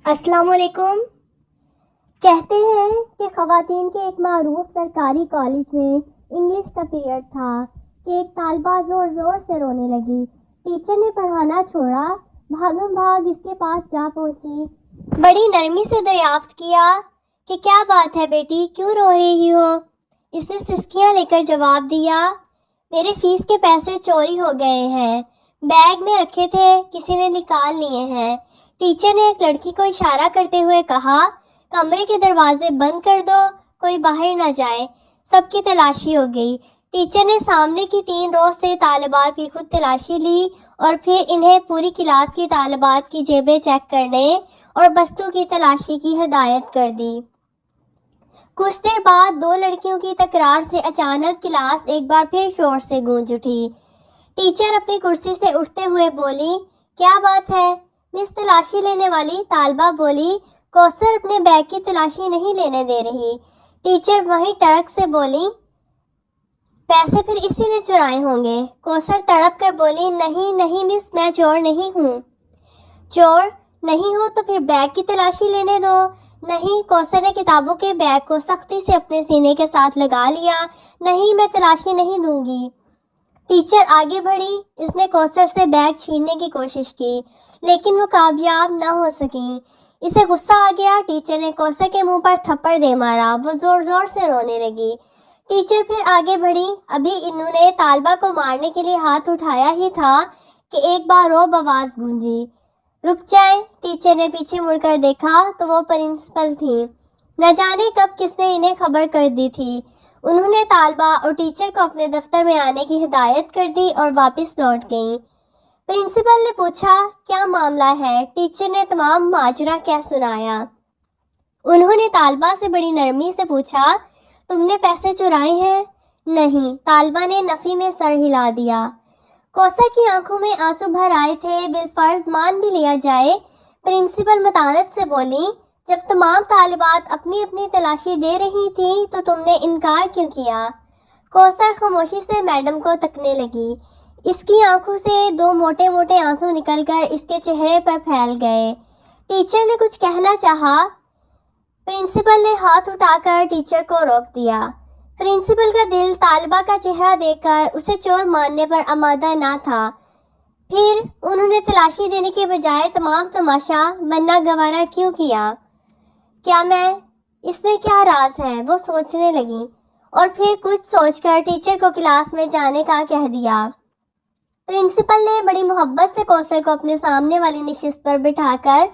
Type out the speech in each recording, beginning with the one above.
السلام علیکم۔ کہتے ہیں کہ خواتین کے ایک معروف سرکاری کالج میں انگلش کا پیریڈ تھا کہ ایک طالبہ زور زور سے رونے لگی۔ ٹیچر نے پڑھانا چھوڑا، بھاگم بھاگ اس کے پاس جا پہنچی، بڑی نرمی سے دریافت کیا کہ کیا بات ہے بیٹی، کیوں رو رہی ہو؟ اس نے سسکیاں لے کر جواب دیا، میرے فیس کے پیسے چوری ہو گئے ہیں، بیگ میں رکھے تھے، کسی نے نکال لیے ہیں۔ ٹیچر نے ایک لڑکی کو اشارہ کرتے ہوئے کہا، کمرے کے دروازے بند کر دو، کوئی باہر نہ جائے۔ سب کی تلاشی ہو گئی۔ ٹیچر نے سامنے کی 3 رو سے طالبات کی خود تلاشی لی اور پھر انہیں پوری کلاس کی طالبات کی جیبیں چیک کرنے اور بستوں کی تلاشی کی ہدایت کر دی۔ کچھ دیر بعد 2 لڑکیوں کی تکرار سے اچانک کلاس ایک بار پھر شور سے گونج اٹھی۔ ٹیچر اپنی کرسی سے اٹھتے ہوئے بولی، کیا بات ہے؟ مس تلاشی لینے والی طالبہ بولی، کوثر اپنے بیگ کی تلاشی نہیں لینے دے رہی۔ ٹیچر وہیں ٹڑک سے بولی، پیسے پھر اسی نے چرائے ہوں گے۔ کوثر تڑپ کر بولی، نہیں نہیں مس، میں چور نہیں ہوں۔ چور نہیں ہو تو پھر بیگ کی تلاشی لینے دو۔ نہیں، کوثر نے کتابوں کے بیگ کو سختی سے اپنے سینے کے ساتھ لگا لیا، نہیں، میں تلاشی نہیں دوں گی۔ ٹیچر آگے بڑھی، اس نے کوثر سے بیگ چھیننے کی کوشش کی لیکن وہ کامیاب نہ ہو سکی۔ اسے غصہ آ گیا، ٹیچر نے کوثر کے منہ پر تھپڑ دے مارا، وہ زور زور سے رونے لگی۔ ٹیچر پھر آگے بڑھی، ابھی انہوں نے طالبہ کو مارنے کے لیے ہاتھ اٹھایا ہی تھا کہ ایک بار روب آواز گونجی، رک جائیں۔ ٹیچر نے پیچھے مڑ کر دیکھا تو وہ پرنسپل تھیں۔ نہ جانے کب کس نے انہیں خبر کر دی تھی۔ انہوں نے طالبہ اور ٹیچر کو اپنے دفتر میں آنے کی ہدایت کر دی اور واپس لوٹ گئیں۔ پرنسپل نے پوچھا، کیا معاملہ ہے؟ ٹیچر نے تمام ماجرا کہہ سنایا۔ انہوں نے طالبہ سے بڑی نرمی سے پوچھا، تم نے پیسے چرائے ہیں؟ نہیں، طالبہ نے نفی میں سر ہلا دیا۔ کوثر کی آنکھوں میں آنسو بھر آئے تھے، بالفرض مان بھی لیا جائے۔ پرنسپل متانت سے بولی، جب تمام طالبات اپنی اپنی تلاشی دے رہی تھیں تو تم نے انکار کیوں کیا؟ کوثر خاموشی سے میڈم کو تکنے لگی۔ اس کی آنکھوں سے 2 موٹے موٹے آنسو نکل کر اس کے چہرے پر پھیل گئے۔ ٹیچر نے کچھ کہنا چاہا، پرنسپل نے ہاتھ اٹھا کر ٹیچر کو روک دیا۔ پرنسپل کا دل طالبہ کا چہرہ دیکھ کر اسے چور ماننے پر آمادہ نہ تھا۔ پھر انہوں نے تلاشی دینے کے بجائے تمام تماشا بننا گوارا کیوں کیا؟ کیا میں، اس میں کیا راز ہے؟ وہ سوچنے لگی اور پھر کچھ سوچ کر ٹیچر کو کلاس میں جانے کا کہہ دیا۔ پرنسپل نے بڑی محبت سے کوثر کو اپنے سامنے والی نشست پر بٹھا کر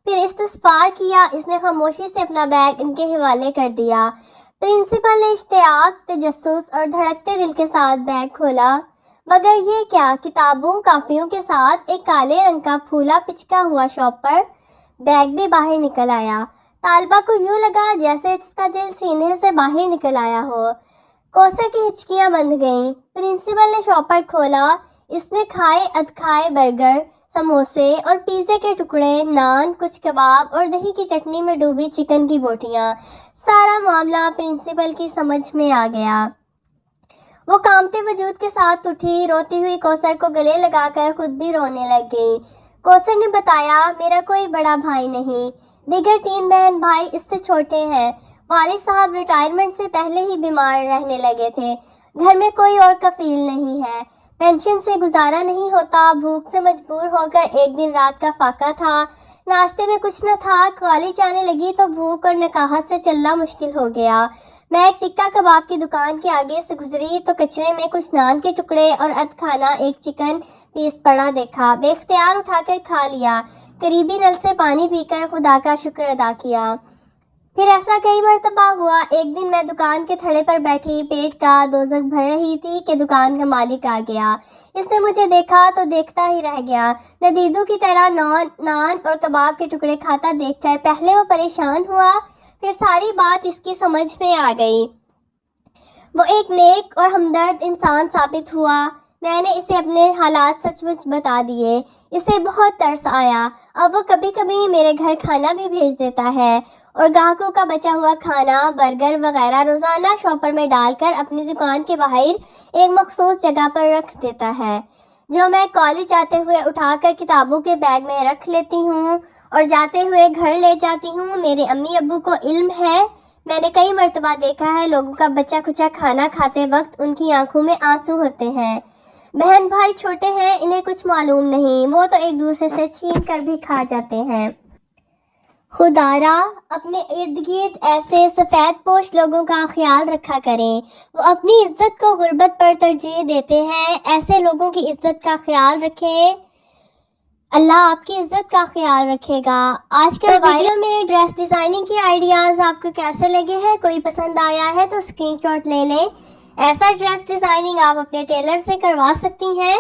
پھر استغفار کیا۔ اس نے خاموشی سے اپنا بیگ ان کے حوالے کر دیا۔ پرنسپل نے اشتیاق، تجسس اور دھڑکتے دل کے ساتھ بیگ کھولا، مگر یہ کیا؟ کتابوں کاپیوں کے ساتھ ایک کالے رنگ کا پھولا پچکا ہوا شاپر بیگ بھی باہر نکل آیا۔ طالبہ کو یوں لگا جیسے اس کا دل سینے سے باہر نکل آیا ہو۔ کوثر کی ہچکیاں بندھ گئیں۔ پرنسپل نے شاپر کھولا، اس میں کھائے ادکھائے برگر، سموسے اور پیزے کے ٹکڑے، نان، کچھ کباب اور دہی کی چٹنی میں ڈوبی چکن کی بوٹیاں۔ سارا معاملہ پرنسپل کی سمجھ میں آ گیا۔ وہ کانپتے وجود کے ساتھ اٹھی، روتی ہوئی کوثر کو گلے لگا کر خود بھی رونے لگ گئی۔ کوثر نے بتایا، میرا کوئی بڑا بھائی نہیں، دیگر 3 بہن بھائی اس سے چھوٹے ہیں۔ والد صاحب ریٹائرمنٹ سے پہلے ہی بیمار رہنے لگے تھے، گھر میں کوئی اور کفیل نہیں ہے، پینشن سے گزارا نہیں ہوتا، بھوک سے مجبور ہو کر ایک دن رات کا فاقہ تھا، ناشتے میں کچھ نہ تھا، کالج آنے لگی تو بھوک اور نکاہت سے چلنا مشکل ہو گیا۔ میں ایک ٹکا کباب کی دکان کے آگے سے گزری تو کچرے میں کچھ نان کے ٹکڑے اور ادکھانا ایک چکن پیس پڑا دیکھا، بے اختیار اٹھا کر کھا لیا، قریبی نل سے پانی پی کر خدا کا شکر ادا کیا۔ پھر ایسا کئی مرتبہ ہوا۔ ایک دن میں دکان کے تھڑے پر بیٹھی پیٹ کا دوزخ بھر رہی تھی کہ دکان کا مالک آ گیا۔ اس نے مجھے دیکھا تو دیکھتا ہی رہ گیا، ندیدو کی طرح نان اور کباب کے ٹکڑے کھاتا دیکھ کر پہلے وہ پریشان ہوا، پھر ساری بات اس کی سمجھ میں آ گئی۔ وہ ایک نیک اور ہمدرد انسان ثابت ہوا۔ میں نے اسے اپنے حالات سچ مچ بتا دیے۔ اسے بہت ترس آیا۔ اب وہ کبھی کبھی میرے گھر کھانا بھی بھیج دیتا ہے اور گاہکوں کا بچا ہوا کھانا، برگر وغیرہ روزانہ شاپر میں ڈال کر اپنی دکان کے باہر ایک مخصوص جگہ پر رکھ دیتا ہے، جو میں کالج آتے ہوئے اٹھا کر کتابوں کے بیگ میں رکھ لیتی ہوں اور جاتے ہوئے گھر لے جاتی ہوں۔ میرے امی ابو کو علم ہے، میں نے کئی مرتبہ دیکھا ہے لوگوں کا بچہ کچا کھانا کھاتے وقت ان کی آنکھوں میں آنسو ہوتے ہیں۔ بہن بھائی چھوٹے ہیں، انہیں کچھ معلوم نہیں، وہ تو ایک دوسرے سے چھین کر بھی کھا جاتے ہیں۔ خدا را اپنے ارد گرد ایسے سفید پوش لوگوں کا خیال رکھا کریں، وہ اپنی عزت کو غربت پر ترجیح دیتے ہیں۔ ایسے لوگوں کی عزت کا خیال رکھیں، اللہ آپ کی عزت کا خیال رکھے گا۔ آج کل ویڈیو میں ڈریس ڈیزائننگ کے آئیڈیاز آپ کو کیسے لگے ہیں؟ کوئی پسند آیا ہے تو اسکرین شاٹ لے لیں۔ ایسا ڈریس ڈیزائننگ آپ اپنے ٹیلر سے کروا سکتی ہیں۔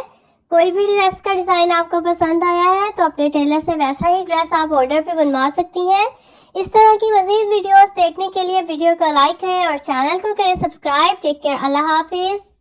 کوئی بھی ڈریس کا ڈیزائن آپ کو پسند آیا ہے تو اپنے ٹیلر سے ویسا ہی ڈریس آپ آرڈر پہ بنوا سکتی ہیں۔ اس طرح کی مزید ویڈیوز دیکھنے کے لیے ویڈیو کو لائک کریں اور چینل کو کریں سبسکرائب۔ ٹیک کیئر، اللہ حافظ۔